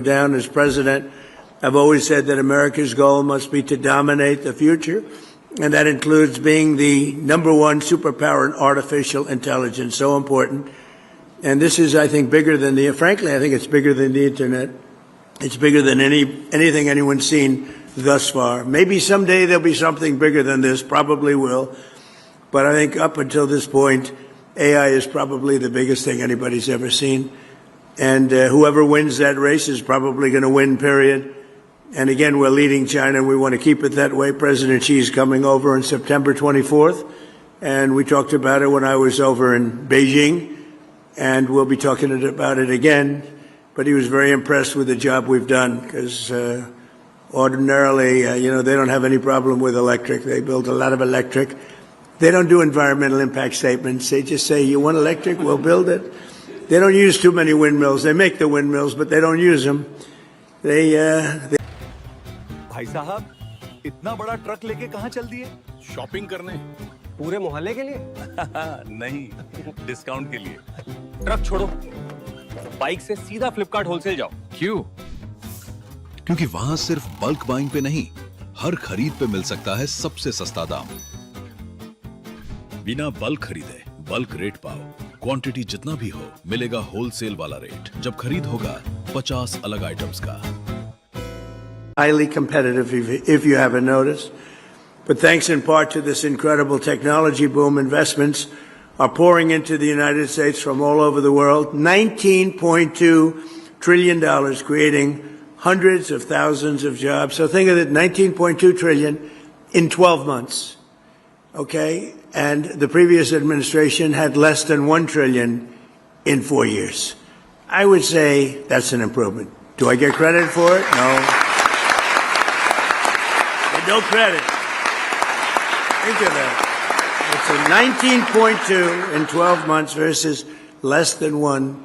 down as president, I've always said that America's goal must be to dominate the future, and that includes being the _1 superpower in artificial intelligence, so important. And this is, I think, bigger than frankly, I think it's bigger than the Internet. It's bigger than anything anyone's seen thus far. Maybe someday there'll be something bigger than this, probably will. But I think up until this point, AI is probably the biggest thing anybody's ever seen. And whoever wins that race is probably going to win, period. And again, we're leading China, and we want to keep it that way. President Xi is coming over on September 24th, and we talked about it when I was over in Beijing, and we'll be talking about it again. But he was very impressed with the job we've done, because ordinarily, they don't have any problem with electric. They build a lot of electric. They don't do environmental impact statements. They just say, you want electric? We'll build it. They don't use too many windmills. They make the windmills, but they don't use them. भाई साहब, इतना बड़ा truck लेके कहाँ चल दिए? Shopping करने। पूरे मोहल्ले के लिए? नहीं, डिस्काउंट के लिए। ट्रक छोड़ो, बाइक से सीधा फ्लिपकार्ट होलसेल जाओ। क्यों? क्योंकि वहां सिर्फ बल्क बाइंग पे नहीं, हर खरीद पे मिल सकता है सबसे सस्ता दाम। बिना बल्क खरीदे बल्क रेट पाओ। क्वांटिटी जितना भी हो, मिलेगा होलसेल वाला रेट। जब खरीद होगा 50 अलग आइटम्स का। Highly competitive, if you haven't noticed. But thanks in part to this incredible technology boom, investments are pouring into the United States from all over the world. $19.2 trillion, creating hundreds of thousands of jobs. So think of it, $19.2 trillion in 12 months. Okay? And the previous administration had less than $1 trillion in 4 years. I would say that's an improvement. Do I get credit for it? No. No credit. Think of that. It's a 19.2 in 12 months versus less than 1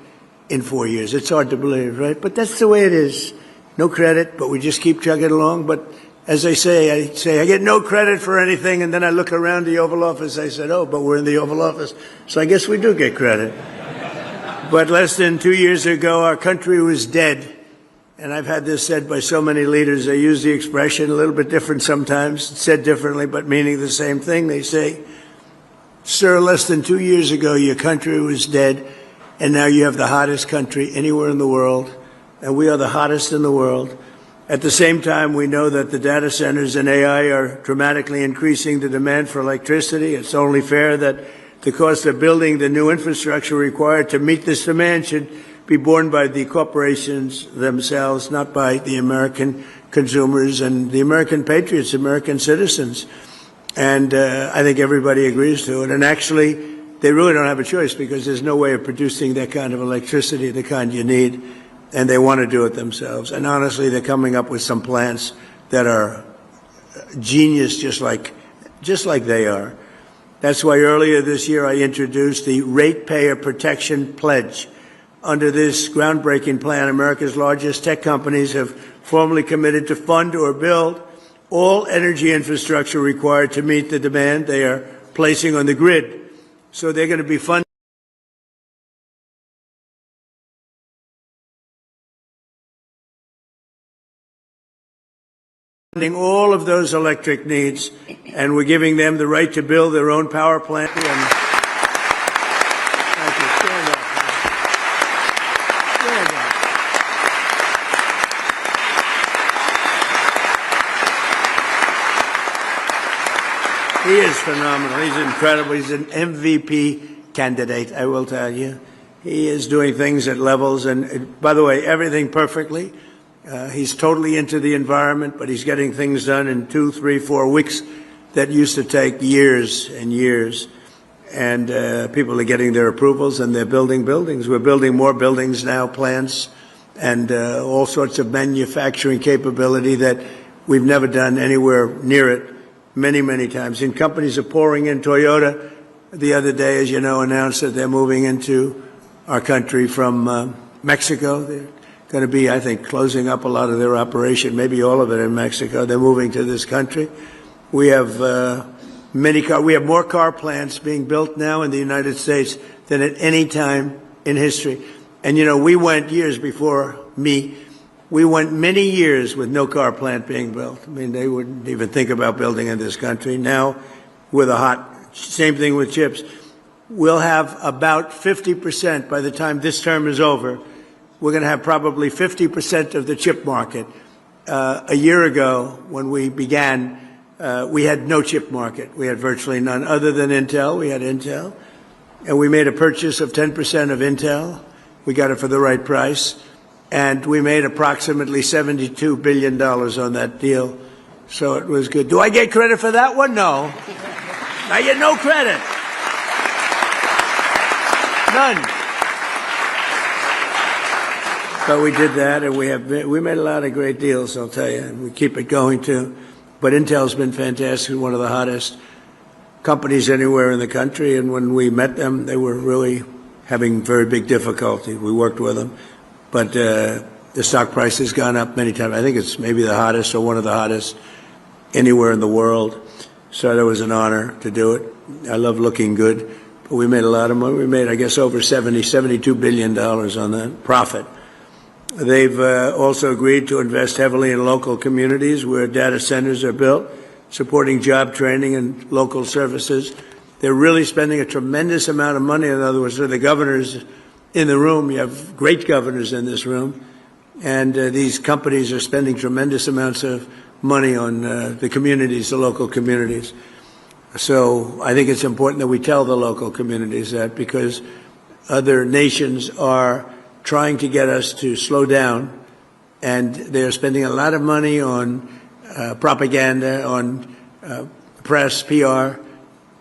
in 4 years. It's hard to believe, right? But that's the way it is. No credit, but we just keep chugging along. But as I say, I get no credit for anything, and then I look around the Oval Office. I said, oh, but we're in the Oval Office. So I guess we do get credit. But less than 2 years ago, our country was dead. And I've had this said by so many leaders. They use the expression a little bit different sometimes, said differently, but meaning the same thing. They say, sir, less than 2 years ago, your country was dead, and now you have the hottest country anywhere in the world, and we are the hottest in the world. At the same time, we know that the data centers and AI are dramatically increasing the demand for electricity. It's only fair that the cost of building the new infrastructure required to meet this demand should be borne by the corporations themselves, not by the American consumers and the American patriots, American citizens. And I think everybody agrees to it. And actually, they really don't have a choice, because there's no way of producing that kind of electricity, the kind you need, and they want to do it themselves. And honestly, they're coming up with some plants that are genius, just like they are. That's why earlier this year I introduced the Ratepayer Protection Pledge. Under this groundbreaking plan, America's largest tech companies have formally committed to fund or build all energy infrastructure required to meet the demand they are placing on the grid. So they're going to be funding all of those electric needs, and we're giving them the right to build their own power plant. He is phenomenal. He's incredible. He's an MVP candidate, I will tell you. He is doing things at levels, and by the way, everything perfectly. He's totally into the environment, but he's getting things done in 2, 3, 4 weeks that used to take years and years. And people are getting their approvals, and they're building buildings. We're building more buildings now, plants, and all sorts of manufacturing capability that we've never done anywhere near it. Many, many times. And companies are pouring in. Toyota, the other day, as you know, announced that they're moving into our country from Mexico. They're going to be, I think, closing up a lot of their operation, maybe all of it in Mexico. They're moving to this country. We have we have more car plants being built now in the United States than at any time in history. And, we went years before me We went many years with no car plant being built. I mean, they wouldn't even think about building in this country. Now, with a hot, same thing with chips. We'll have about 50% by the time this term is over. We're going to have probably 50% of the chip market. A year ago, when we began, we had no chip market. We had virtually none. Other than Intel, we had Intel. And we made a purchase of 10% of Intel. We got it for the right price. And we made approximately $72 billion on that deal. So it was good. Do I get credit for that one? No. I get no credit. None. But we did that, and we made a lot of great deals, I'll tell you, and we keep it going too. But Intel's been fantastic, one of the hottest companies anywhere in the country, and when we met them, they were really having very big difficulty. We worked with them, but the stock price has gone up many times. I think it's maybe the hottest or one of the hottest anywhere in the world. So that was an honor to do it. I love looking good, but we made a lot of money. We made, I guess, over $72 billion on that profit. They've also agreed to invest heavily in local communities where data centers are built, supporting job training and local services. They're really spending a tremendous amount of money. In other words, they're the governors in the room. You have great governors in this room. And these companies are spending tremendous amounts of money on the communities, the local communities. So I think it's important that we tell the local communities that, because other nations are trying to get us to slow down, and they're spending a lot of money on propaganda, on press, PR,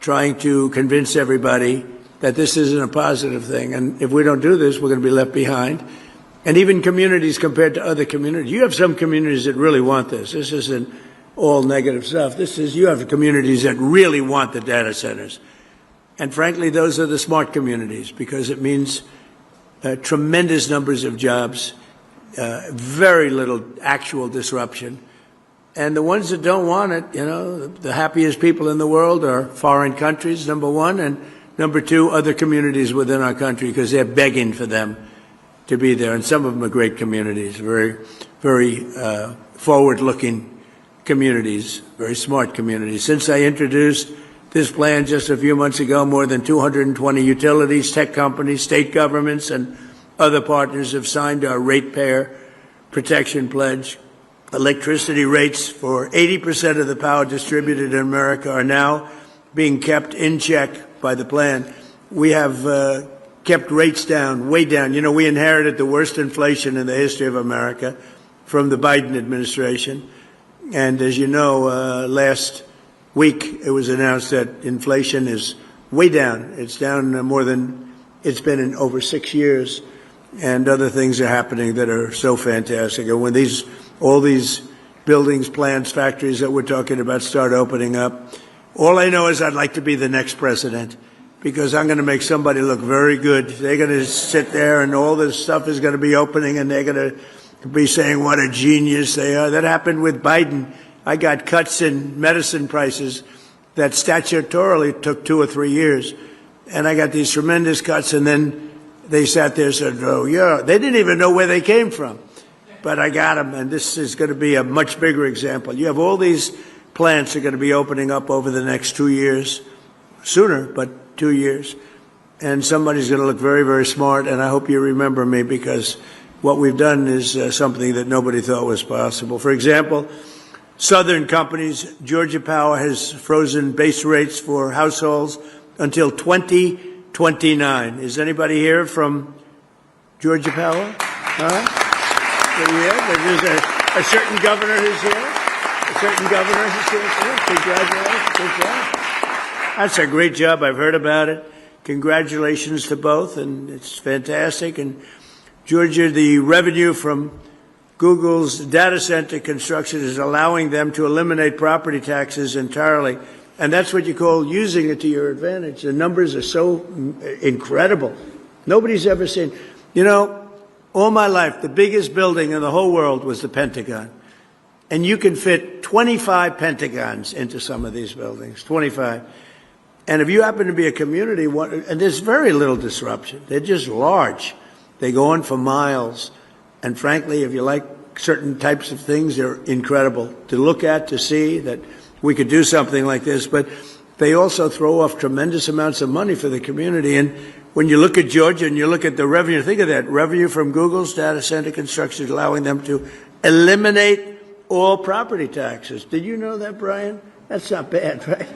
trying to convince everybody that this isn't a positive thing. And if we don't do this, we're going to be left behind. And even communities compared to other communities. You have some communities that really want this. This isn't all negative stuff. You have communities that really want the data centers. And frankly, those are the smart communities, because it means tremendous numbers of jobs, very little actual disruption. And the ones that don't want it, the happiest people in the world are foreign countries, number one, and number two, other communities within our country, because they're begging for them to be there. And some of them are great communities, very, very forward-looking communities, very smart communities. Since I introduced this plan just a few months ago, more than 220 utilities, tech companies, state governments, and other partners have signed our ratepayer protection pledge. Electricity rates for 80% of the power distributed in America are now being kept in check by the plan. We have kept rates down, way down. We inherited the worst inflation in the history of America from the Biden administration. And as you know, last week it was announced that inflation is way down. It's down more than it's been in over 6 years. And other things are happening that are so fantastic. And when all these buildings, plants, factories that we're talking about start opening up, all I know is I'd like to be the next president, because I'm going to make somebody look very good. They're going to sit there and all this stuff is going to be opening, and they're going to be saying what a genius they are. That happened with Biden. I got cuts in medicine prices that statutorily took 2 or 3 years. And I got these tremendous cuts, and then they sat there and said, oh, yeah. They didn't even know where they came from. But I got them, and this is going to be a much bigger example. You have all these plants that are going to be opening up over the next 2 years, sooner, but 2 years. And somebody's going to look very, very smart, and I hope you remember me, because what we've done is something that nobody thought was possible. For example, Southern companies, Georgia Power has frozen base rates for households until 2029. Is anybody here from Georgia Power? Huh? There's a certain governor who's here. A certain governor who's here. Congratulations. Good job. That's a great job. I've heard about it. Congratulations to both, and it's fantastic. And Georgia, the revenue from Google's data center construction is allowing them to eliminate property taxes entirely. And that's what you call using it to your advantage. The numbers are so incredible. Nobody's ever seen. All my life, the biggest building in the whole world was the Pentagon. And you can fit 25 Pentagons into some of these buildings, 25. And if you happen to be a community, and there's very little disruption. They're just large. They go on for miles. And frankly, if you like certain types of things. They're incredible to look at, to see that we could do something like this. But they also throw off tremendous amounts of money for the community. And when you look at Georgia and you look at the revenue, think of that, revenue from Google's data center construction, allowing them to eliminate all property taxes. Did you know that, Brian? That's not bad, right?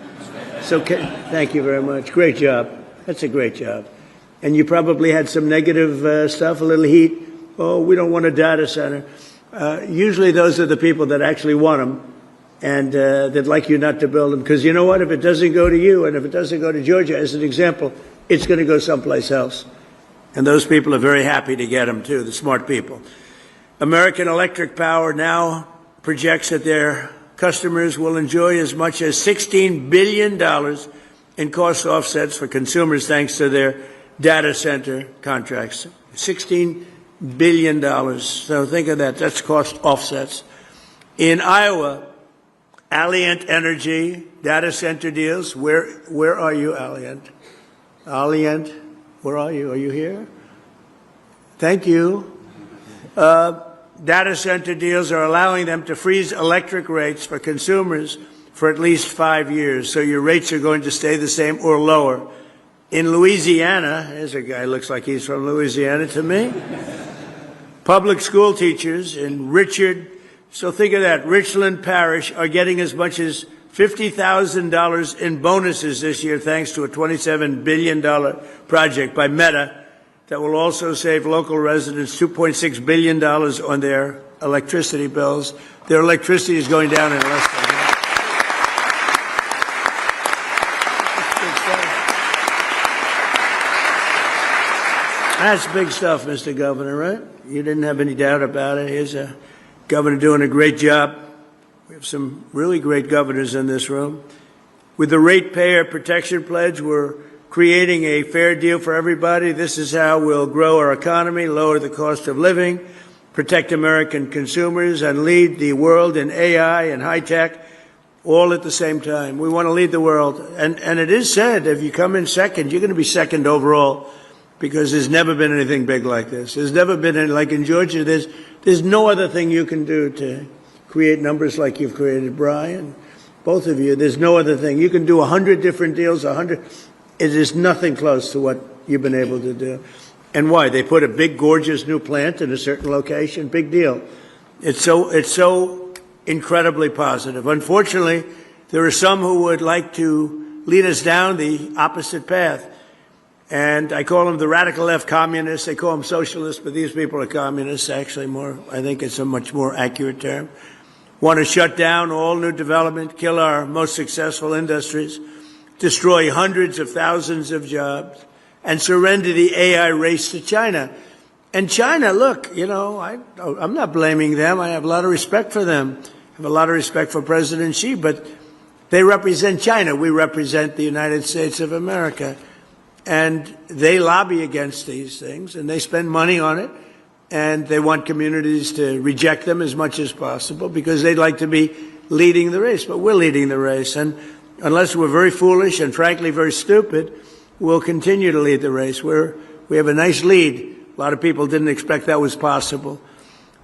So thank you very much. Great job. That's a great job. And you probably had some negative stuff, a little heat. Oh, we don't want a data center. Usually those are the people that actually want them and they'd like you not to build them. Because you know what? If it doesn't go to you and if it doesn't go to Georgia, as an example, it's going to go someplace else. And those people are very happy to get them, too, the smart people. American Electric Power now projects that their customers will enjoy as much as $16 billion in cost offsets for consumers thanks to their data center contracts. $16 billion. So think of that. That's cost offsets. In Iowa, Alliant Energy data center deals. Where are you, Alliant? Alliant, where are you? Are you here? Thank you. Data center deals are allowing them to freeze electric rates for consumers for at least 5 years. So your rates are going to stay the same or lower. In Louisiana, there's a guy looks like he's from Louisiana to me. Public school teachers in so think of that, Richland Parish are getting as much as $50,000 in bonuses this year thanks to a $27 billion project by Meta that will also save local residents $2.6 billion on their electricity bills. Their electricity is going down in less than half. That's big stuff, Mr. Governor, right? You didn't have any doubt about it. Here's a governor doing a great job. We have some really great governors in this room. With the Ratepayer Protection Pledge, we're creating a fair deal for everybody. This is how we'll grow our economy, lower the cost of living, protect American consumers, and lead the world in AI and high tech, all at the same time. We want to lead the world. And it is said, if you come in second, you're going to be second overall, because there's never been anything big like this. There's never been any, like in Georgia, there's no other thing you can do to create numbers like you've created, Brian. Both of you, there's no other thing. You can do 100 different deals, 100. It is nothing close to what you've been able to do. And why? They put a big, gorgeous new plant in a certain location. Big deal. It's so incredibly positive. Unfortunately, there are some who would like to lead us down the opposite path. And I call them the radical left communists. They call them socialists, but these people are communists, actually more. I think it's a much more accurate term. Want to shut down all new development, kill our most successful industries, destroy hundreds of thousands of jobs, and surrender the AI race to China. And China, look, you know, I'm not blaming them. I have a lot of respect for them. I have a lot of respect for President Xi, but they represent China. We represent the United States of America. And they lobby against these things, and they spend money on it, and they want communities to reject them as much as possible because they'd like to be leading the race. But we're leading the race, and unless we're very foolish and, frankly, very stupid, we'll continue to lead the race. We have a nice lead. A lot of people didn't expect that was possible.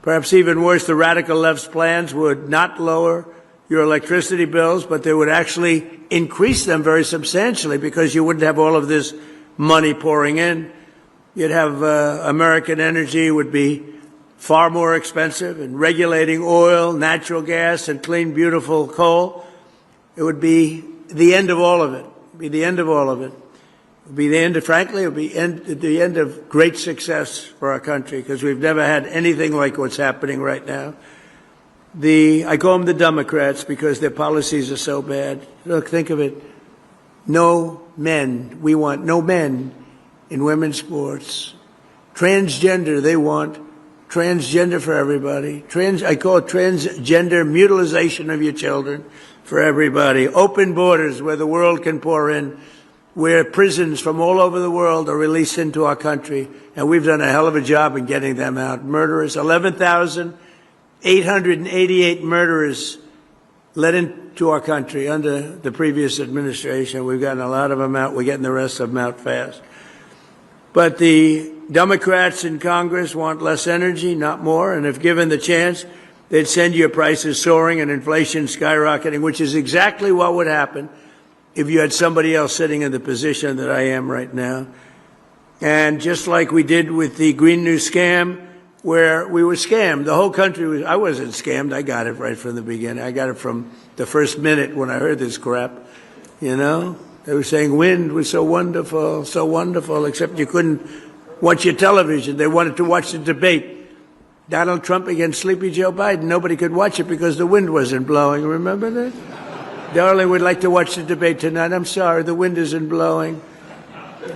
Perhaps even worse, the radical left's plans would not lower your electricity bills, but they would actually increase them very substantially because you wouldn't have all of this money pouring in. You'd have American energy would be far more expensive, and regulating oil, natural gas, and clean, beautiful coal. It would be the end of all of it. It would be the end of all of it. It would be the end of, frankly, it would be the end of great success for our country because we've never had anything like what's happening right now. I call them the Democrats because their policies are so bad. Look, think of it. No men. We want no men in women's sports. Transgender, they want transgender for everybody. I call it transgender mutilization of your children for everybody. Open borders where the world can pour in, where prisons from all over the world are released into our country. And we've done a hell of a job in getting them out. Murderers, 11,888 murderers let into our country under the previous administration. We've gotten a lot of them out. We're getting the rest of them out fast. But the Democrats in Congress want less energy, not more, and if given the chance, they'd send your prices soaring and inflation skyrocketing, which is exactly what would happen if you had somebody else sitting in the position that I am right now. And just like we did with the Green New scam, where we were scammed, the whole country was, I wasn't scammed, I got it right from the beginning. I got it from the first minute when I heard this crap, you know. They were saying wind was so wonderful, except you couldn't watch your television. They wanted to watch the debate. Donald Trump against Sleepy Joe Biden. Nobody could watch it because the wind wasn't blowing. Remember that? Darling, we'd like to watch the debate tonight. I'm sorry, the wind isn't blowing.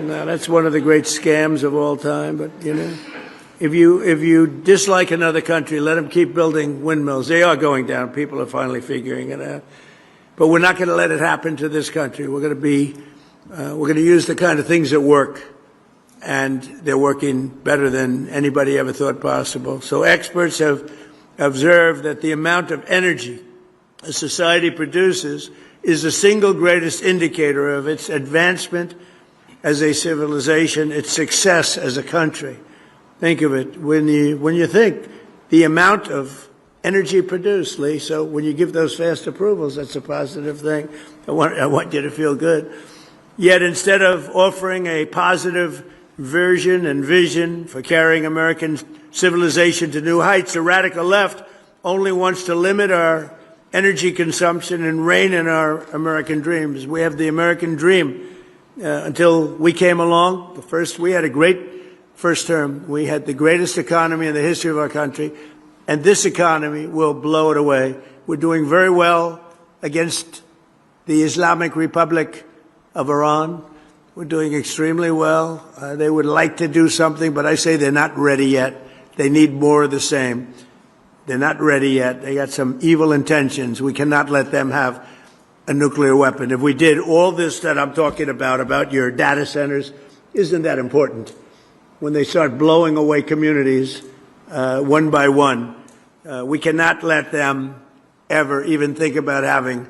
No, that's one of the great scams of all time. But, you know, if you dislike another country, let them keep building windmills. They are going down. People are finally figuring it out. But we're not going to let it happen to this country. We're going to use the kind of things that work, and they're working better than anybody ever thought possible. So experts have observed that the amount of energy a society produces is the single greatest indicator of its advancement as a civilization, its success as a country. Think of it when you think the amount of energy produced, Lee. So when you give those fast approvals, that's a positive thing. I want you to feel good. Yet instead of offering a positive version and vision for carrying American civilization to new heights, the radical left only wants to limit our energy consumption and rein in our American dreams. We have the American dream. Until we came along, we had a great first term. We had the greatest economy in the history of our country. And this economy will blow it away. We're doing very well against the Islamic Republic of Iran. We're doing extremely well. They would like to do something, but I say they're not ready yet. They need more of the same. They're not ready yet. They got some evil intentions. We cannot let them have a nuclear weapon. If we did all this that I'm talking about your data centers, isn't that important? When they start blowing away communities one by one, we cannot let them ever even think about having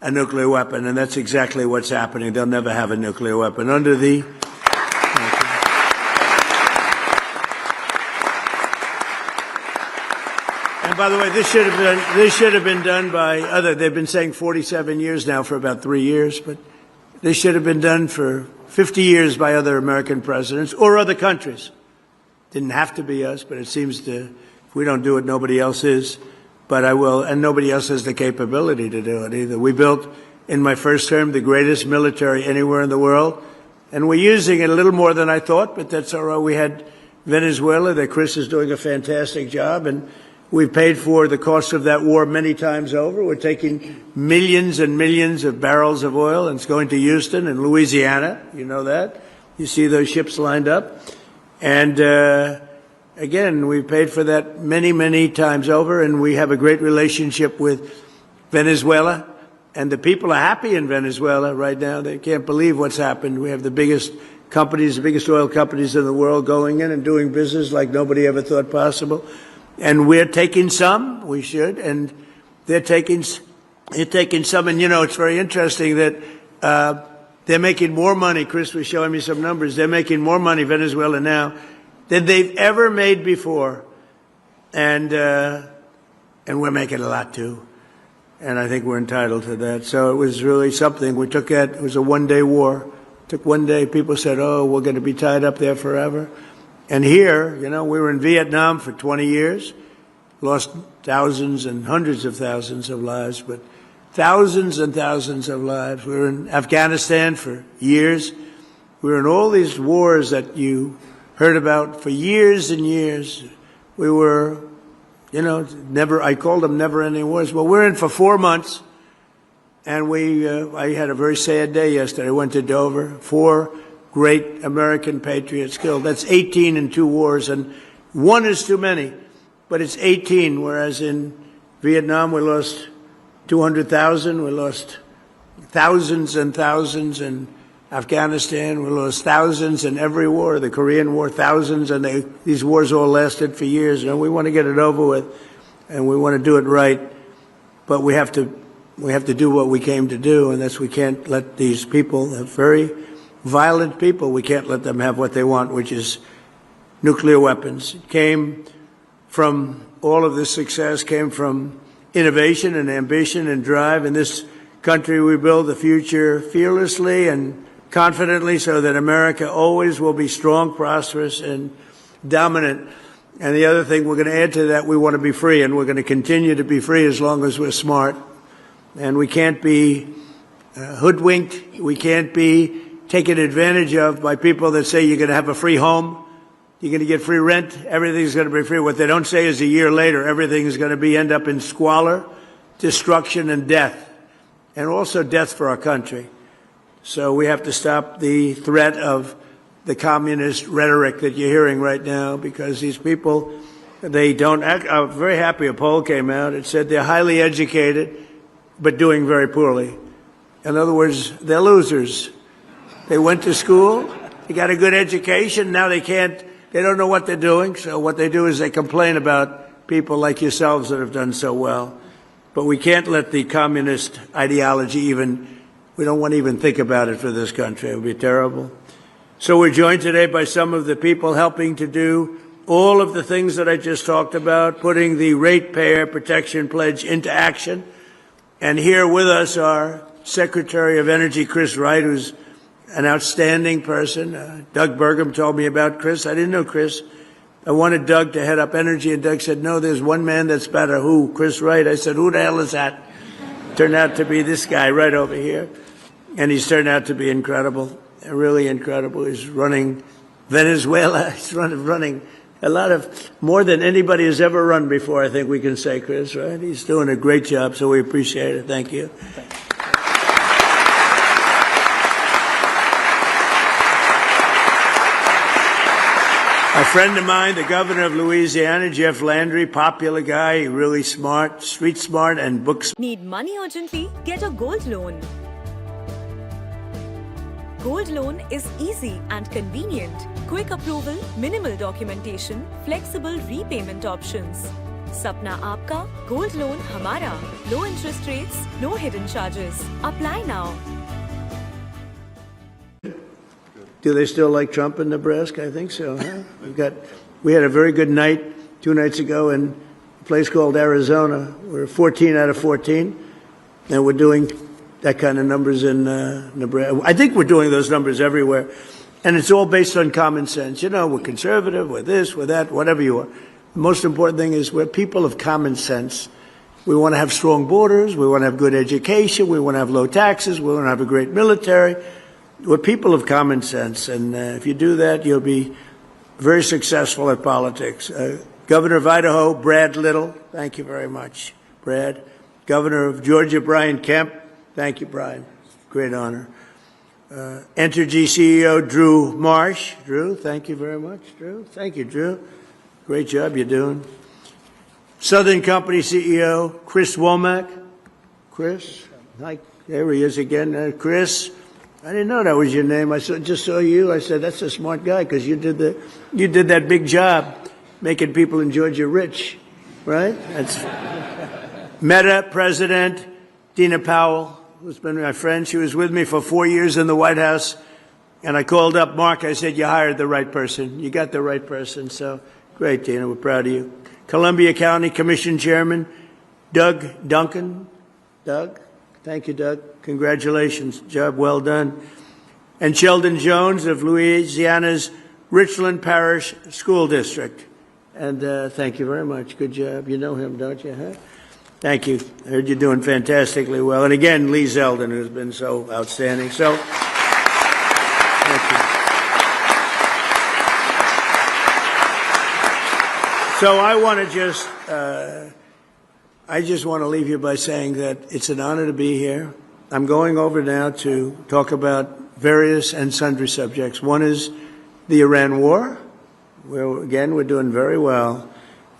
a nuclear weapon, and that's exactly what's happening. They'll never have a nuclear weapon. Under the and by the way, this should have been done by other. They've been saying 47 years now for about 3 years, but this should have been done for 50 years by other American presidents or other countries. Didn't have to be us, but it seems to. If we don't do it, nobody else is. But I will, and nobody else has the capability to do it either. We built, in my first term, the greatest military anywhere in the world, and we're using it a little more than I thought, but that's all right. We had Venezuela, that Chris is doing a fantastic job, and we've paid for the cost of that war many times over. We're taking millions and millions of barrels of oil, and it's going to Houston and Louisiana. You know that. You see those ships lined up. And again, we paid for that many, many times over, and we have a great relationship with Venezuela. And the people are happy in Venezuela right now. They can't believe what's happened. We have the biggest companies, the biggest oil companies in the world going in and doing business like nobody ever thought possible. And we're taking some, we should, and they're taking some. And, you know, it's very interesting that they're making more money. Chris was showing me some numbers. They're making more money, Venezuela now, than they've ever made before. And we're making a lot, too. And I think we're entitled to that. So it was really something. We took that. It was a one-day war. It took one day. People said, oh, we're going to be tied up there forever. And here, you know, we were in Vietnam for 20 years, lost thousands and hundreds of thousands of lives, but thousands and thousands of lives. We were in Afghanistan for years. We were in all these wars that you heard about for years and years. We were, you know, I called them never-ending wars. Well, we're in for 4 months, and I had a very sad day yesterday. I went to Dover, 4 great American patriots killed. That's 18 in 2 wars, and 1 is too many, but it's 18, whereas in Vietnam we lost 200,000, we lost thousands and thousands in Afghanistan, we lost thousands in every war, the Korean War, thousands, and these wars all lasted for years, and we want to get it over with, and we want to do it right, but we have to do what we came to do, and that's we can't let these people have very violent people. We can't let them have what they want, which is nuclear weapons. It came from all of this success, came from innovation and ambition and drive. In this country, we build the future fearlessly and confidently so that America always will be strong, prosperous, and dominant. And the other thing we're going to add to that, we want to be free, and we're going to continue to be free as long as we're smart. And we can't be hoodwinked. We can't be taken advantage of by people that say you're going to have a free home, you're going to get free rent, everything's going to be free. What they don't say is a year later, everything is going to end up in squalor, destruction, and death, and also death for our country. So we have to stop the threat of the communist rhetoric that you're hearing right now, because these people, they don't act. I'm very happy a poll came out. It said they're highly educated, but doing very poorly. In other words, they're losers. They went to school, they got a good education, now they don't know what they're doing, so what they do is they complain about people like yourselves that have done so well. But we can't let the communist ideology we don't want to even think about it for this country. It would be terrible. So we're joined today by some of the people helping to do all of the things that I just talked about, putting the Ratepayer Protection Pledge into action. And here with us are Secretary of Energy Chris Wright, who's an outstanding person. Doug Burgum told me about Chris. I didn't know Chris. I wanted Doug to head up energy, and Doug said, no, there's one man that's better. Who? Chris Wright. I said, who the hell is that? Turned out to be this guy right over here. And he's turned out to be incredible, really incredible. He's running Venezuela. He's running a lot of, more than anybody has ever run before, I think we can say, Chris, right? He's doing a great job, so we appreciate it. Thank you. A friend of mine, the governor of Louisiana, Jeff Landry, popular guy, really smart, street smart, and book smart. Need money urgently? Get a gold loan. Gold loan is easy and convenient. Quick approval, minimal documentation, flexible repayment options. Sapna aapka, gold loan hamara. Low interest rates, no hidden charges. Apply now. Do they still like Trump in Nebraska? I think so. Huh? We had a very good night 2 nights ago in a place called Arizona. We're 14 out of 14, and we're doing that kind of numbers in Nebraska. I think we're doing those numbers everywhere, and it's all based on common sense. You know, we're conservative, we're this, we're that, whatever you are. The most important thing is we're people of common sense. We want to have strong borders. We want to have good education. We want to have low taxes. We want to have a great military. We're people of common sense, and if you do that, you'll be very successful at politics. Governor of Idaho, Brad Little, thank you very much, Brad. Governor of Georgia, Brian Kemp, thank you, Brian. Great honor. Entergy CEO, Drew Marsh. Drew, thank you very much, Drew. Thank you, Drew. Great job you're doing. Southern Company CEO, Chris Womack. Chris, hi, there he is again. Chris. I didn't know that was your name. Just saw you. I said, that's a smart guy, because you did that big job making people in Georgia rich, right? That's Meta President Dina Powell, who's been my friend. She was with me for 4 years in the White House, and I called up Mark. I said, you hired the right person. You got the right person. So great, Dina. We're proud of you. Columbia County Commission Chairman Doug Duncan. Doug? Thank you, Doug. Congratulations. Job well done. And Sheldon Jones of Louisiana's Richland Parish School District. And thank you very much. Good job. You know him, don't you? Huh? Thank you. I heard you're doing fantastically well. And again, Lee Zeldin, who's been so outstanding. So, thank you. So I want to I just want to leave you by saying that it's an honor to be here. I'm going over now to talk about various and sundry subjects. One is the Iran war, where, again, we're doing very well,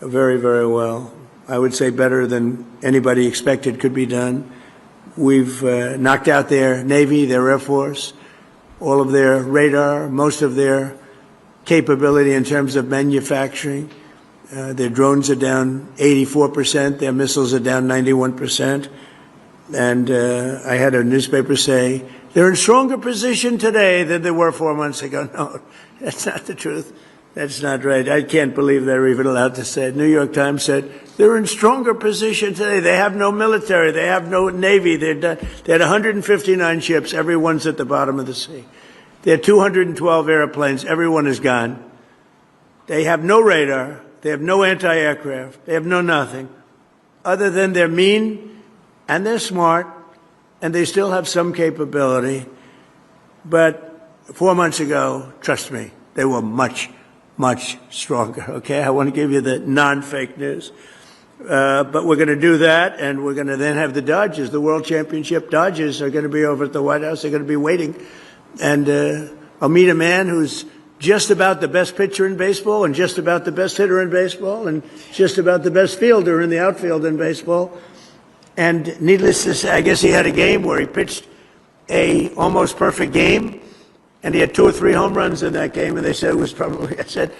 very, very well. I would say better than anybody expected could be done. We've knocked out their Navy, their Air Force, all of their radar, most of their capability in terms of manufacturing. Their drones are down 84%. Their missiles are down 91%. And I had a newspaper say They're in stronger position today than they were 4 months ago. No, that's not the truth. That's not right. I can't believe they're even allowed to say it. New York Times said they're in stronger position today. They have no military. They have no navy. They had 159 ships. Everyone's at the bottom of the sea. They had 212 airplanes. Everyone is gone. They have no radar. They have no anti-aircraft. They have no nothing other than they're mean and they're smart and they still have some capability. But 4 months ago, trust me, they were much stronger, okay? I want to give you the non-fake news. But we're going to do that, and we're going to then have the Dodgers, the World Championship Dodgers are going to be over at the White House. They're going to be waiting. And I'll meet a man who's just about the best pitcher in baseball and just about the best hitter in baseball and just about the best fielder in the outfield in baseball. And needless to say, I guess he had a game where he pitched a almost perfect game, and he had 2 or 3 home runs in that game, and they said it was probably, I said,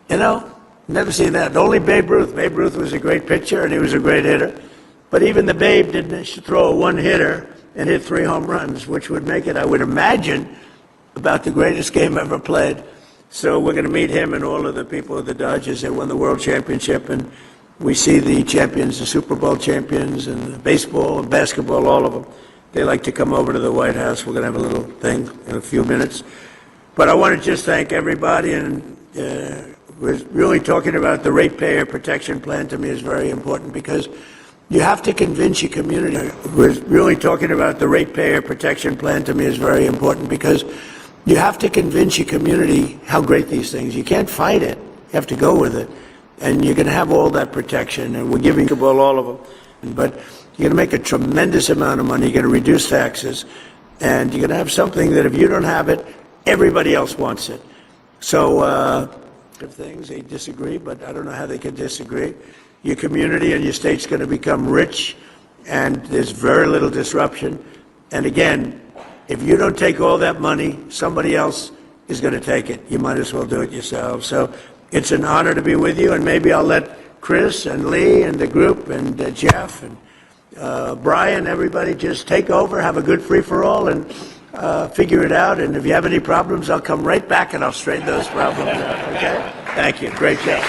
you know, never seen that. Only Babe Ruth. Babe Ruth was a great pitcher, and he was a great hitter. But even the Babe didn't throw a one-hitter and hit 3 home runs, which would make it, I would imagine, about the greatest game ever played. So we're going to meet him and all of the people of the Dodgers that won the World Championship, and we see the champions, the Super Bowl champions, and the baseball and basketball, all of them. They like to come over to the White House. We're going to have a little thing in a few minutes. But I want to just thank everybody, and we're really talking about the ratepayer protection plan. To me is very important because you have to convince your community. We're really talking about the ratepayer protection plan. To me is very important because you have to convince your community how great these things. You can't fight it. You have to go with it. And you're going to have all that protection, and we're giving all of them. But you're going to make a tremendous amount of money. You're going to reduce taxes, and you're going to have something that if you don't have it, everybody else wants it. So, things, they disagree, but I don't know how they can disagree. Your community and your state's going to become rich, and there's very little disruption. And again, if you don't take all that money, somebody else is going to take it. You might as well do it yourself. So it's an honor to be with you, and maybe I'll let Chris and Lee and the group and Jeff and Brian, everybody just take over, have a good free-for-all, and figure it out. And if you have any problems, I'll come right back and I'll straighten those problems out, okay? Thank you. Great job.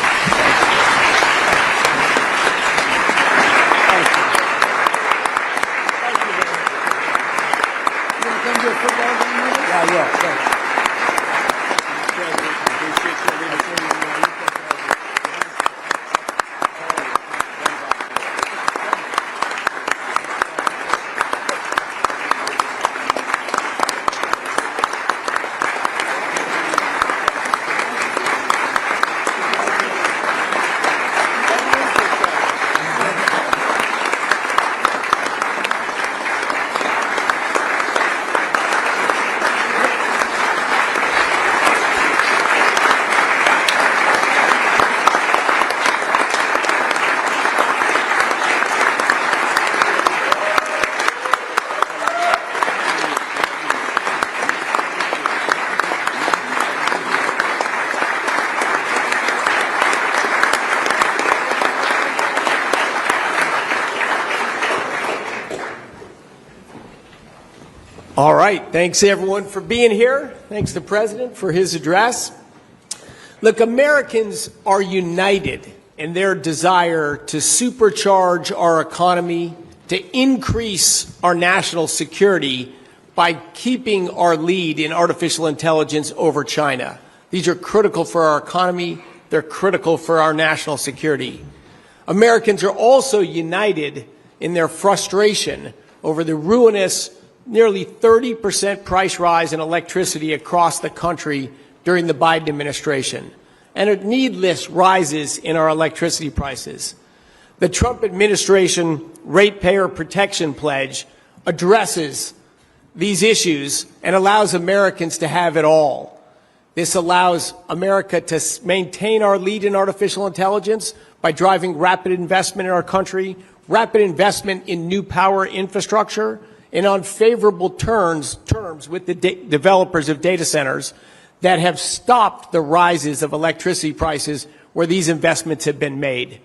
All right. Thanks, everyone, for being here. Thanks to the President for his address. Look, Americans are united in their desire to supercharge our economy, to increase our national security by keeping our lead in artificial intelligence over China. These are critical for our economy. They're critical for our national security. Americans are also united in their frustration over the ruinous nearly 30% price rise in electricity across the country during the Biden administration, and needless rises in our electricity prices. The Trump administration ratepayer protection pledge addresses these issues and allows Americans to have it all. This allows America to maintain our lead in artificial intelligence by driving rapid investment in our country, rapid investment in new power infrastructure, and on favorable terms with the developers of data centers that have stopped the rises of electricity prices where these investments have been made.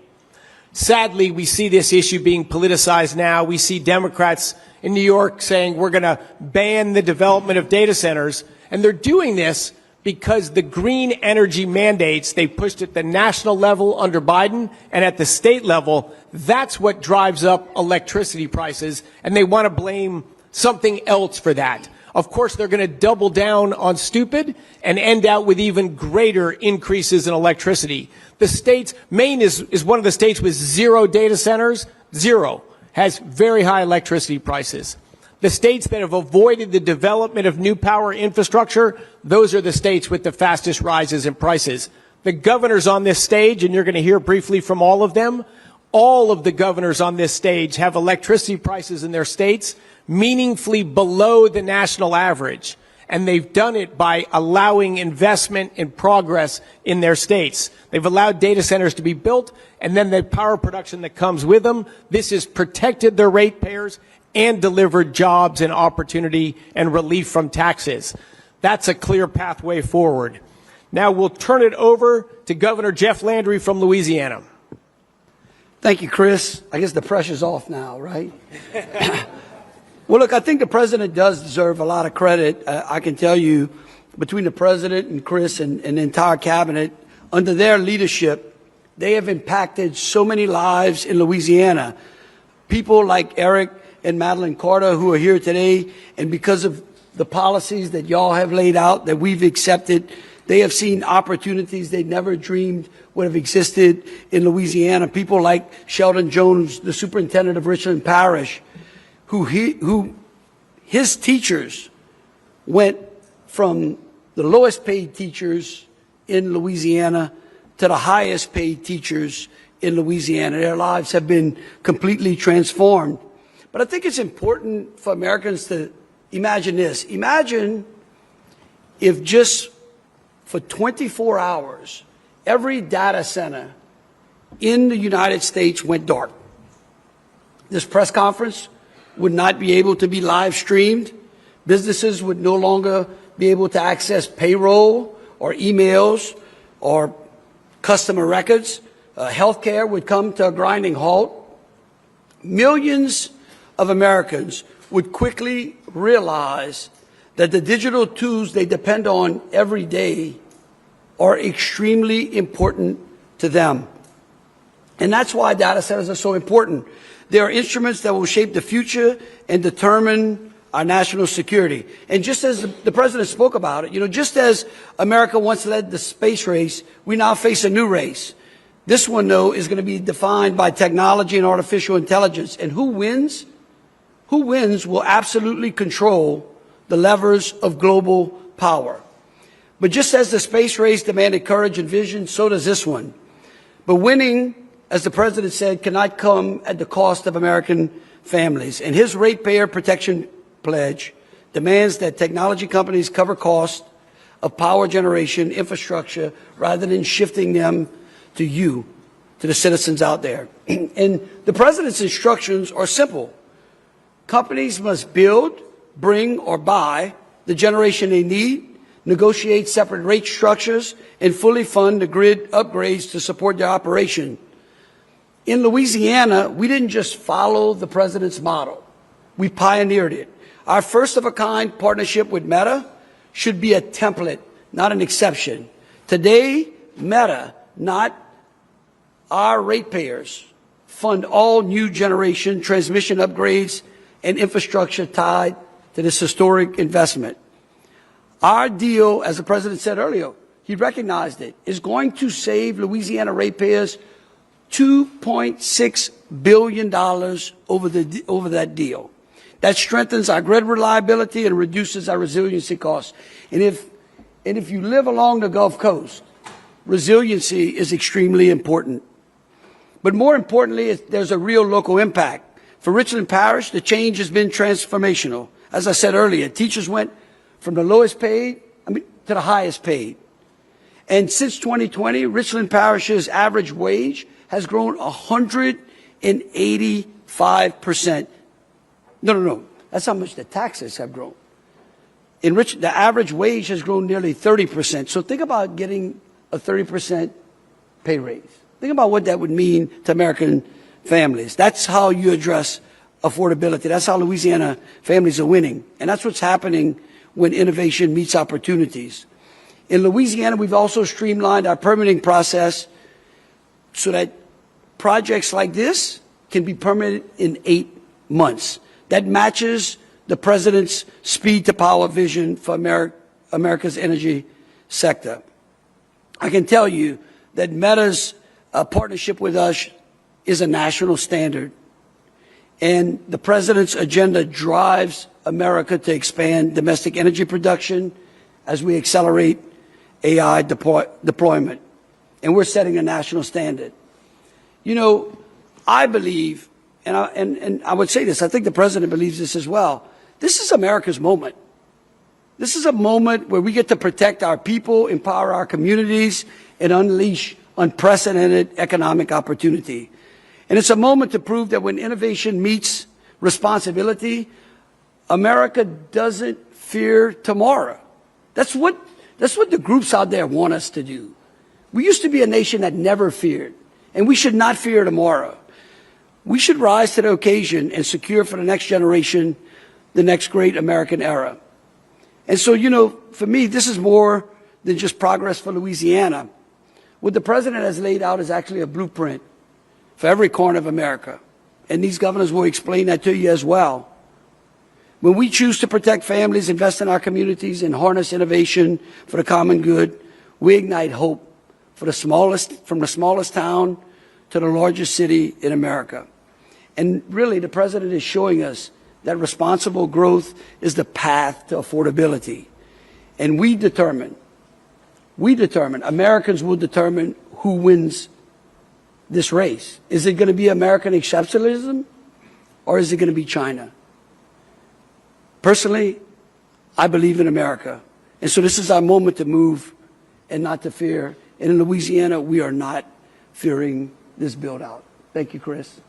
Sadly, we see this issue being politicized now. We see Democrats in New York saying we're going to ban the development of data centers. And they're doing this because the green energy mandates they pushed at the national level under Biden and at the state level, that's what drives up electricity prices, and they want to blame something else for that. Of course, they're going to double down on stupid and end out with even greater increases in electricity. The states, Maine is one of the states with zero data centers, zero, has very high electricity prices. The states that have avoided the development of new power infrastructure, those are the states with the fastest rises in prices. The governors on this stage, and you're going to hear briefly from all of them, all of the governors on this stage have electricity prices in their states meaningfully below the national average. And they've done it by allowing investment and progress in their states. They've allowed data centers to be built, and then the power production that comes with them. This has protected their ratepayers and delivered jobs and opportunity and relief from taxes. That's a clear pathway forward. Now we'll turn it over to Governor Jeff Landry from Louisiana. Thank you, Chris. I guess the pressure's off now, right? Well, look, I think the president does deserve a lot of credit. I can tell you, between the president and Chris and the entire cabinet, under their leadership, they have impacted so many lives in Louisiana. People like Eric and Madeline Carter, who are here today, and because of the policies that y'all have laid out, that we've accepted, they have seen opportunities they never dreamed would have existed in Louisiana. People like Sheldon Jones, the superintendent of Richland Parish, who his teachers went from the lowest paid teachers in Louisiana to the highest paid teachers in Louisiana. Their lives have been completely transformed. But I think it's important for Americans to imagine this. Imagine if just for 24 hours, every data center in the United States went dark. This press conference would not be able to be live streamed. Businesses would no longer be able to access payroll or emails or customer records. Healthcare would come to a grinding halt. Millions of Americans would quickly realize that the digital tools they depend on every day are extremely important to them. And that's why data centers are so important. They are instruments that will shape the future and determine our national security. And just as the president spoke about it, just as America once led the space race, we now face a new race. This one, though, is going to be defined by technology and artificial intelligence. And who wins? Who wins will absolutely control the levers of global power. But just as the space race demanded courage and vision, so does this one. But winning, as the president said, cannot come at the cost of American families. And his ratepayer protection pledge demands that technology companies cover costs of power generation infrastructure rather than shifting them to you, to the citizens out there. And the president's instructions are simple. Companies must build, bring, or buy the generation they need, negotiate separate rate structures, and fully fund the grid upgrades to support their operation. In Louisiana, we didn't just follow the president's model. We pioneered it. Our first-of-a-kind partnership with Meta should be a template, not an exception. Today, Meta, not our ratepayers, fund all new generation transmission upgrades and infrastructure tied to this historic investment. Our deal, as the president said earlier, he recognized it, is going to save Louisiana ratepayers $2.6 billion over that deal. That strengthens our grid reliability and reduces our resiliency costs. And if you live along the Gulf Coast, resiliency is extremely important. But more importantly, there's a real local impact. For Richland Parish, the change has been transformational. As I said earlier, teachers went from the lowest paid to the highest paid. And since 2020, Richland Parish's average wage has grown 185%. No. That's how much the taxes have grown. The average wage has grown nearly 30%. So think about getting a 30% pay raise. Think about what that would mean to American families. That's how you address affordability. That's how Louisiana families are winning. And that's what's happening when innovation meets opportunities. In Louisiana, we've also streamlined our permitting process so that projects like this can be permitted in 8 months. That matches the president's speed to power vision for America's energy sector. I can tell you that Meta's partnership with us is a national standard. And the president's agenda drives America to expand domestic energy production as we accelerate AI deployment. And we're setting a national standard. You know, I believe, and I would say this, I think the president believes this as well, this is America's moment. This is a moment where we get to protect our people, empower our communities, and unleash unprecedented economic opportunity. And it's a moment to prove that when innovation meets responsibility, America doesn't fear tomorrow. That's what the groups out there want us to do. We used to be a nation that never feared, and we should not fear tomorrow. We should rise to the occasion and secure for the next generation the next great American era. And so, you know, for me, this is more than just progress for Louisiana. What the president has laid out is actually a blueprint for every corner of America. And these governors will explain that to you as well. When we choose to protect families, invest in our communities, and harness innovation for the common good, we ignite hope for from the smallest town to the largest city in America. And really, the president is showing us that responsible growth is the path to affordability. And we determine, Americans will determine who wins this race. Is it going to be American exceptionalism, or is it going to be China? Personally, I believe in America. And so this is our moment to move and not to fear. And in Louisiana, we are not fearing this build out. Thank you, Chris.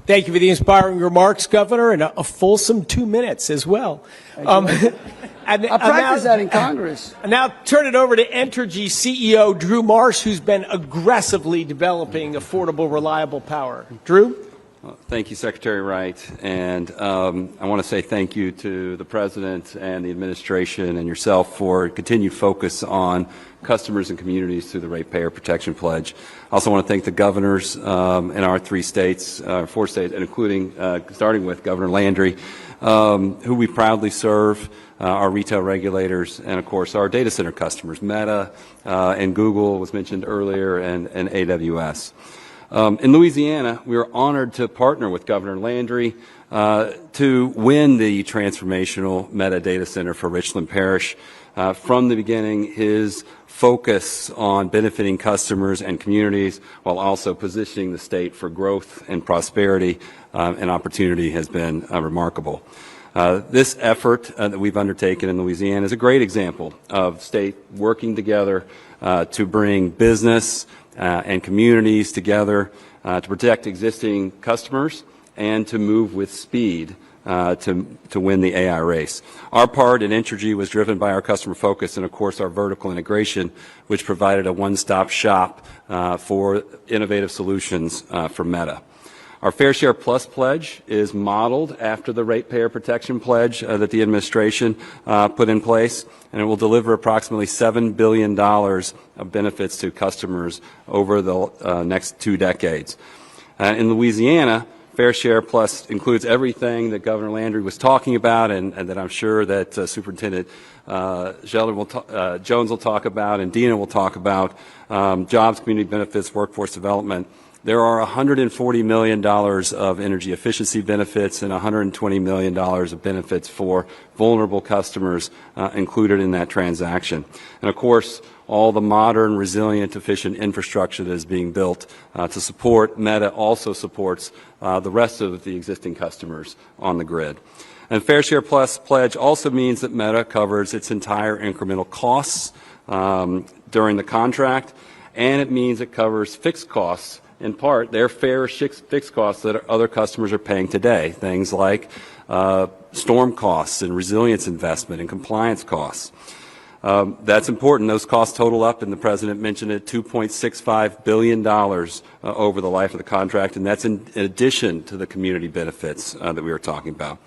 Thank you for the inspiring remarks, Governor, and a fulsome 2 minutes as well. I practiced that in Congress. And now turn it over to Entergy CEO Drew Marsh, who's been aggressively developing affordable, reliable power. Drew? Well, thank you, Secretary Wright. And I want to say thank you to the President and the administration and yourself for continued focus on customers and communities through the Ratepayer Protection Pledge. I also want to thank the governors in our 4 states, and including, starting with Governor Landry, who we proudly serve, our retail regulators, and of course our data center customers, Meta and Google was mentioned earlier, and AWS. In Louisiana, we are honored to partner with Governor Landry to win the transformational Meta data center for Richland Parish. From the beginning, his focus on benefiting customers and communities while also positioning the state for growth and prosperity and opportunity has been remarkable. This effort that we've undertaken in Louisiana is a great example of state working together to bring business and communities together to protect existing customers and to move with speed to win the AI race. Our part at Entergy was driven by our customer focus and, of course, our vertical integration, which provided a one-stop shop for innovative solutions for Meta. Our Fair Share Plus pledge is modeled after the Ratepayer Protection Pledge that the administration put in place, and it will deliver approximately $7 billion of benefits to customers over the next 2 decades. In Louisiana, Fair Share Plus includes everything that Governor Landry was talking about and that I'm sure that Superintendent Jones will talk about and Dina will talk about, jobs, community benefits, workforce development. There are $140 million of energy efficiency benefits and $120 million of benefits for vulnerable customers included in that transaction. And of course, all the modern, resilient, efficient infrastructure that is being built to support Meta also supports the rest of the existing customers on the grid. And Fair Share Plus pledge also means that Meta covers its entire incremental costs during the contract, and it means it covers fixed costs, in part, their fair fixed costs that other customers are paying today, things like storm costs and resilience investment and compliance costs. That's important. Those costs total up, and the President mentioned it, $2.65 billion over the life of the contract, and that's in addition to the community benefits that we were talking about.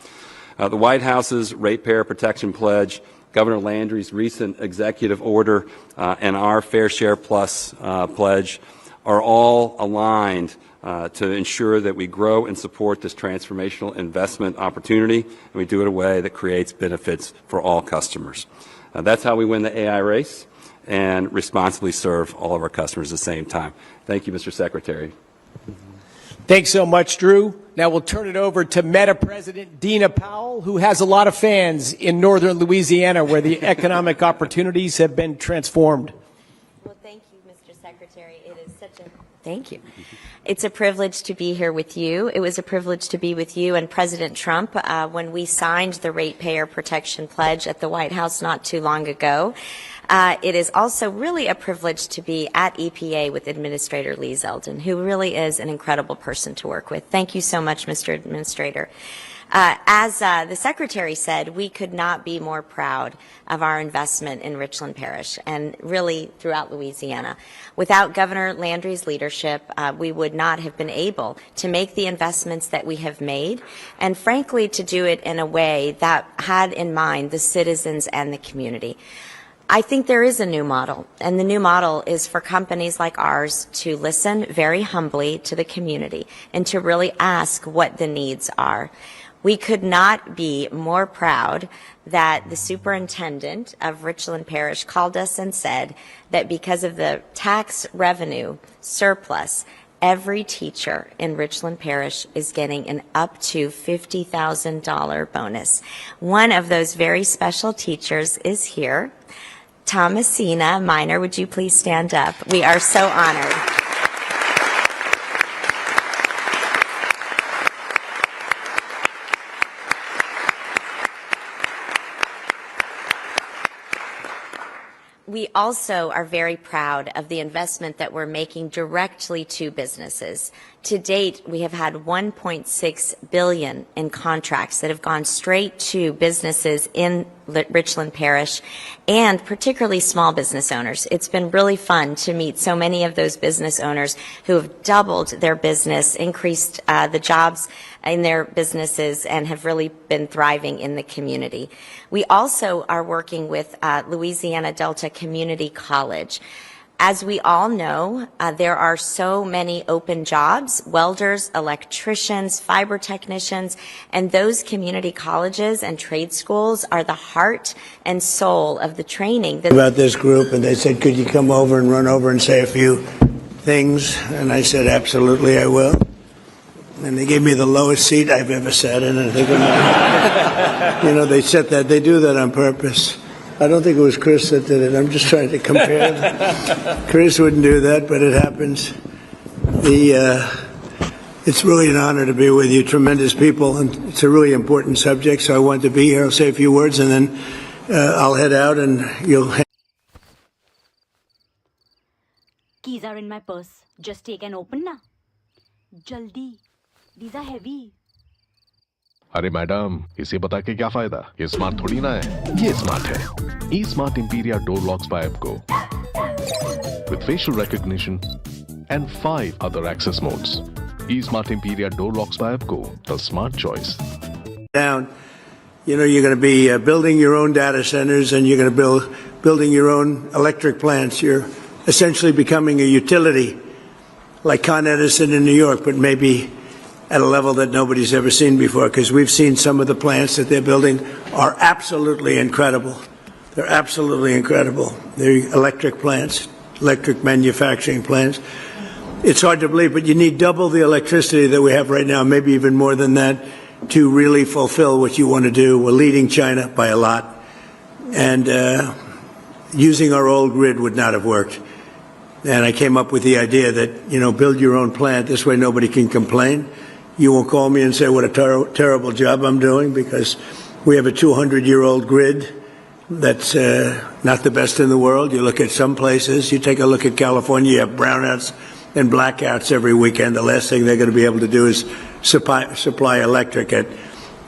The White House's Ratepayer Protection Pledge, Governor Landry's recent executive order, and our Fair Share Plus pledge are all aligned to ensure that we grow and support this transformational investment opportunity, and we do it in a way that creates benefits for all customers. That's how we win the AI race and responsibly serve all of our customers at the same time. Thank you, Mr. Secretary. Thanks so much, Drew. Now we'll turn it over to Meta President Dina Powell, who has a lot of fans in northern Louisiana where the economic opportunities have been transformed. Well, thank you, Mr. Secretary. It is such a thank you. It's a privilege to be here with you. It was a privilege to be with you and President Trump when we signed the Ratepayer Protection Pledge at the White House not too long ago. It is also really a privilege to be at EPA with Administrator Lee Zeldin, who really is an incredible person to work with. Thank you so much, Mr. Administrator. As the Secretary said, we could not be more proud of our investment in Richland Parish and really throughout Louisiana. Without Governor Landry's leadership, we would not have been able to make the investments that we have made, and frankly, to do it in a way that had in mind the citizens and the community. I think there is a new model, and the new model is for companies like ours to listen very humbly to the community and to really ask what the needs are. We could not be more proud that the superintendent of Richland Parish called us and said that because of the tax revenue surplus, every teacher in Richland Parish is getting an up to $50,000 bonus. One of those very special teachers is here. Thomasina Minor, would you please stand up? We are so honored. We also are very proud of the investment that we're making directly to businesses. To date, we have had $1.6 billion in contracts that have gone straight to businesses in Richland Parish, and particularly small business owners. It's been really fun to meet so many of those business owners who have doubled their business, increased the jobs in their businesses, and have really been thriving in the community. We also are working with Louisiana Delta Community College. As we all know, there are so many open jobs, welders, electricians, fiber technicians, and those community colleges and trade schools are the heart and soul of the training. About this group, and they said, could you come over and run over and say a few things? And I said, absolutely, I will. And they gave me the lowest seat I've ever sat in. And I think, you know, they said that, they do that on purpose. I don't think it was Chris that did it. I'm just trying to compare. Chris wouldn't do that, but it happens. It's really an honor to be with you, tremendous people, and it's a really important subject, so I wanted to be here. I'll say a few words, and then I'll head out, and you'll... Keys are in my purse. Just take and open na. Jaldi. These are heavy. अरे madam, इसे बता के क्या फायदा? ये smart थोड़ी ना है, ये स्मार्ट है। E smart Imperia door locks by Epco with facial recognition and 5 other access modes. E Smart Imperia door locks by Epco, the smart choice. Down, you know, you're going to be building your own data centers, and you're going to building your own electric plants. You're essentially becoming a utility, like Con Edison in New York, but maybe at a level that nobody's ever seen before, because we've seen some of the plants that they're building are absolutely incredible. They're absolutely incredible. They're electric plants, electric manufacturing plants. It's hard to believe, but you need double the electricity that we have right now, maybe even more than that, to really fulfill what you want to do. We're leading China by a lot, and using our old grid would not have worked. And I came up with the idea that, you know, build your own plant. This way nobody can complain. You won't call me and say what a terrible job I'm doing, because we have a 200-year-old grid that's not the best in the world. You look at some places, you take a look at California, you have brownouts and blackouts every weekend. The last thing they're going to be able to do is supply electric at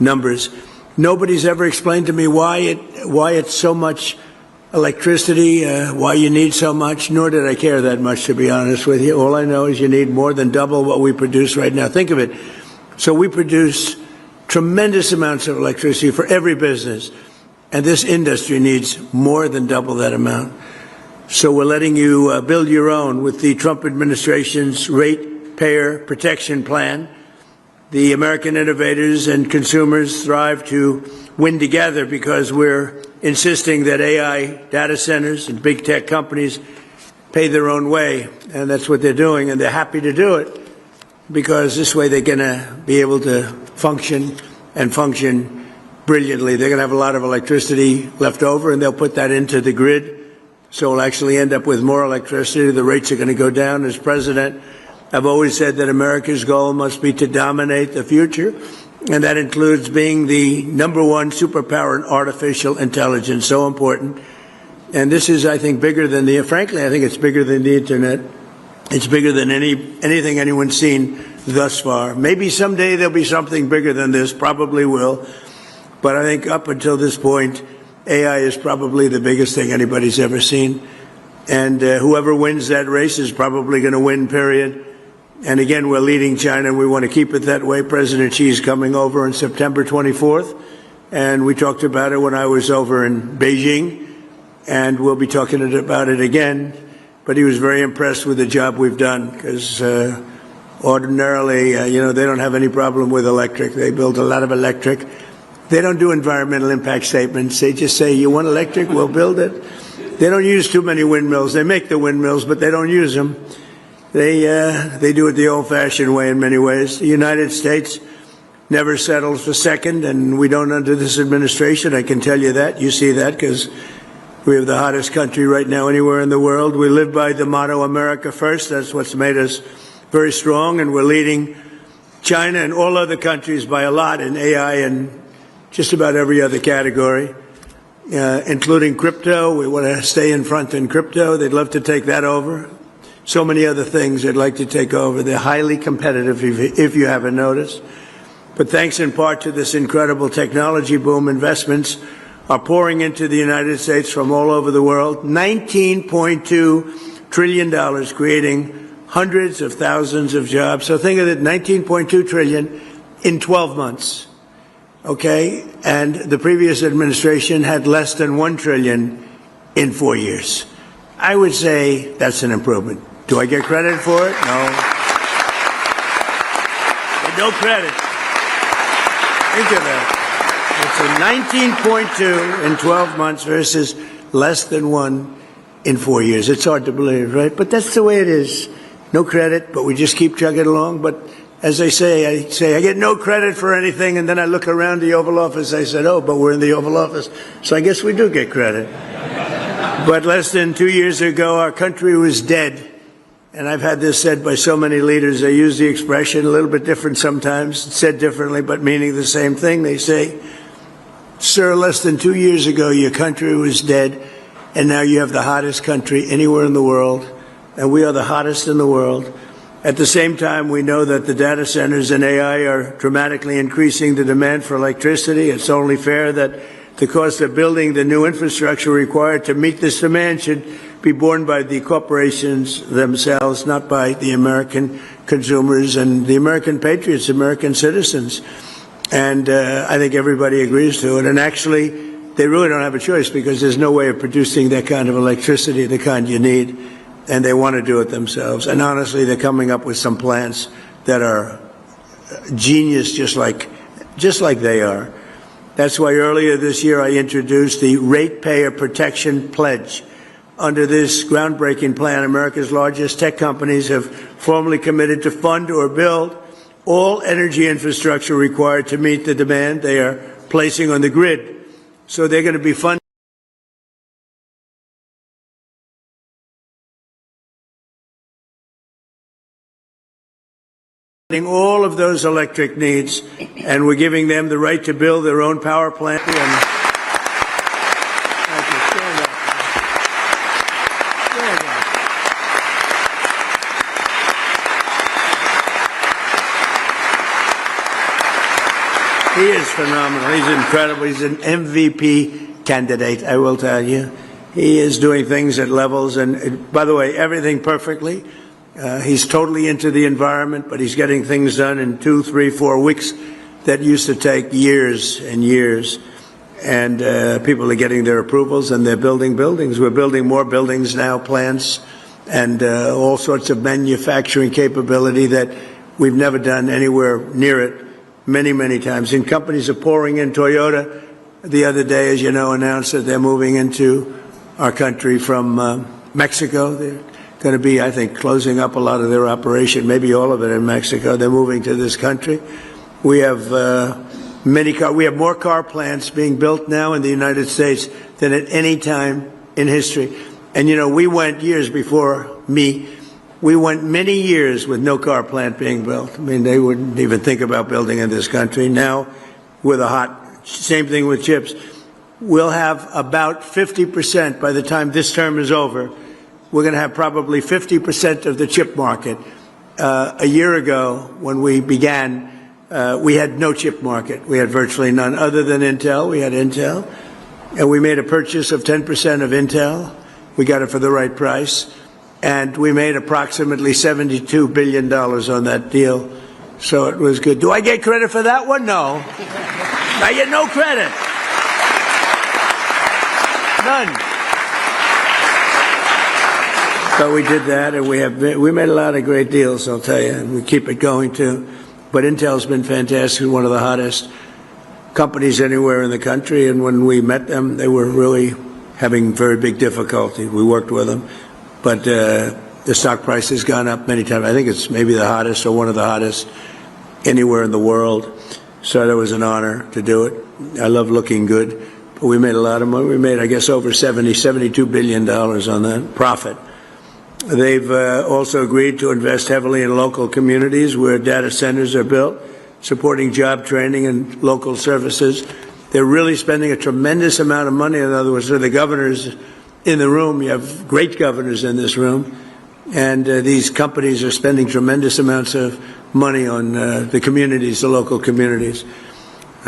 numbers. Nobody's ever explained to me why it's so much electricity, why you need so much, nor did I care that much, to be honest with you. All I know is you need more than double what we produce right now. Think of it. So we produce tremendous amounts of electricity for every business, and this industry needs more than double that amount. So we're letting you build your own with the Trump administration's ratepayer protection plan. The American innovators and consumers thrive to win together because we're insisting that AI data centers and big tech companies pay their own way, and that's what they're doing, and they're happy to do it because this way they're going to be able to function and function brilliantly. They're going to have a lot of electricity left over, and they'll put that into the grid, so we'll actually end up with more electricity. The rates are going to go down. As president, I've always said that America's goal must be to dominate the future, and that includes being the #1 superpower in artificial intelligence, so important. And this is, I think, bigger than frankly, I think it's bigger than the Internet. It's bigger than anything anyone's seen thus far. Maybe someday there'll be something bigger than this, probably will. But I think up until this point, AI is probably the biggest thing anybody's ever seen. And whoever wins that race is probably going to win, period. And again, we're leading China, and we want to keep it that way. President Xi's coming over on September 24th, and we talked about it when I was over in Beijing, and we'll be talking about it again. But he was very impressed with the job we've done, because ordinarily, they don't have any problem with electric. They build a lot of electric. They don't do environmental impact statements. They just say, you want electric, we'll build it. They don't use too many windmills. They make the windmills, but they don't use them. They do it the old-fashioned way in many ways. The United States never settles for second, and we don't under this administration. I can tell you that. You see that because we have the hottest country right now anywhere in the world. We live by the motto, America first. That's what's made us very strong, and we're leading China and all other countries by a lot in AI and just about every other category, including crypto. We want to stay in front in crypto. They'd love to take that over. So many other things they'd like to take over. They're highly competitive, if you haven't noticed. But thanks in part to this incredible technology boom, investments are pouring into the United States from all over the world. $19.2 trillion, creating hundreds of thousands of jobs. So think of it, $19.2 trillion in 12 months. Okay? And the previous administration had less than $1 trillion in 4 years. I would say that's an improvement. Do I get credit for it? No. No credit. Think of that. It's a 19.2 in 12 months versus less than 1 in 4 years. It's hard to believe, right? But that's the way it is. No credit, but we just keep chugging along. But as I say, I get no credit for anything, and then I look around the Oval Office, I said, oh, but we're in the Oval Office. So I guess we do get credit. But less than 2 years ago, our country was dead. And I've had this said by so many leaders. I use the expression a little bit different sometimes, said differently, but meaning the same thing. They say, sir, less than 2 years ago, your country was dead, and now you have the hottest country anywhere in the world, and we are the hottest in the world. At the same time, we know that the data centers and AI are dramatically increasing the demand for electricity. It's only fair that the cost of building the new infrastructure required to meet this demand should be borne by the corporations themselves, not by the American consumers and the American patriots, American citizens. And I think everybody agrees to it. And actually, they really don't have a choice because there's no way of producing that kind of electricity, the kind you need, and they want to do it themselves. And honestly, they're coming up with some plans that are genius, just like they are. That's why earlier this year I introduced the Ratepayer Protection Pledge. Under this groundbreaking plan, America's largest tech companies have formally committed to fund or build all energy infrastructure required to meet the demand they are placing on the grid. So they're going to be funding all of those electric needs, and we're giving them the right to build their own power plant. He is phenomenal. He's incredible. He's an MVP candidate, I will tell you. He is doing things at levels, and by the way, everything perfectly. He's totally into the environment, but he's getting things done in 2, 3, 4 weeks that used to take years and years. And people are getting their approvals, and they're building buildings. We're building more buildings now, plants, and all sorts of manufacturing capability that we've never done anywhere near it many, many times. And companies are pouring in. Toyota, the other day, as you know, announced that they're moving into our country from Mexico. They're going to be, I think, closing up a lot of their operation, maybe all of it in Mexico. They're moving to this country. We have we have more car plants being built now in the United States than at any time in history. And, you know, we went years before me. We went many years with no car plant being built. I mean, they wouldn't even think about building in this country. Now, we're the hot, same thing with chips. We'll have about 50% by the time this term is over. We're going to have probably 50% of the chip market. A year ago, when we began, we had no chip market. We had virtually none other than Intel. We had Intel. And we made a purchase of 10% of Intel. We got it for the right price. And we made approximately $72 billion on that deal. So it was good. Do I get credit for that one? No. I get no credit. None. So we did that, and we made a lot of great deals, I'll tell you, and we keep it going too. But Intel's been fantastic, one of the hottest companies anywhere in the country, and when we met them, they were really having very big difficulty. We worked with them, but the stock price has gone up many times. I think it's maybe the hottest or one of the hottest anywhere in the world. So that was an honor to do it. I love looking good. But we made a lot of money. We made, I guess, over $72 billion on that profit. They've also agreed to invest heavily in local communities where data centers are built, supporting job training and local services. They're really spending a tremendous amount of money. In other words, they're the governors in the room. You have great governors in this room. And these companies are spending tremendous amounts of money on the communities, the local communities.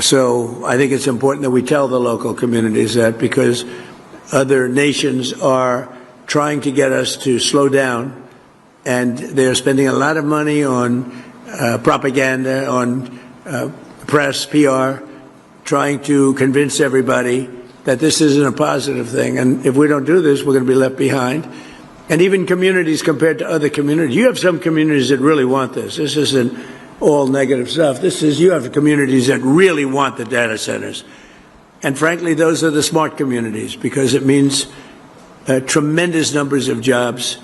So I think it's important that we tell the local communities that, because other nations are trying to get us to slow down, and they're spending a lot of money on propaganda, on press, PR, trying to convince everybody that this isn't a positive thing. And if we don't do this, we're going to be left behind. And even communities compared to other communities. You have some communities that really want this. This isn't all negative stuff. You have communities that really want the data centers. And frankly, those are the smart communities, because it means tremendous numbers of jobs,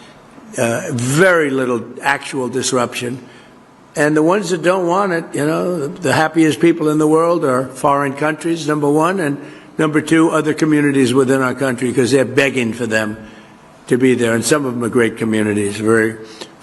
very little actual disruption. And the ones that don't want it, you know, the happiest people in the world are foreign countries, number one, and number two, other communities within our country, because they're begging for them to be there. And some of them are great communities, very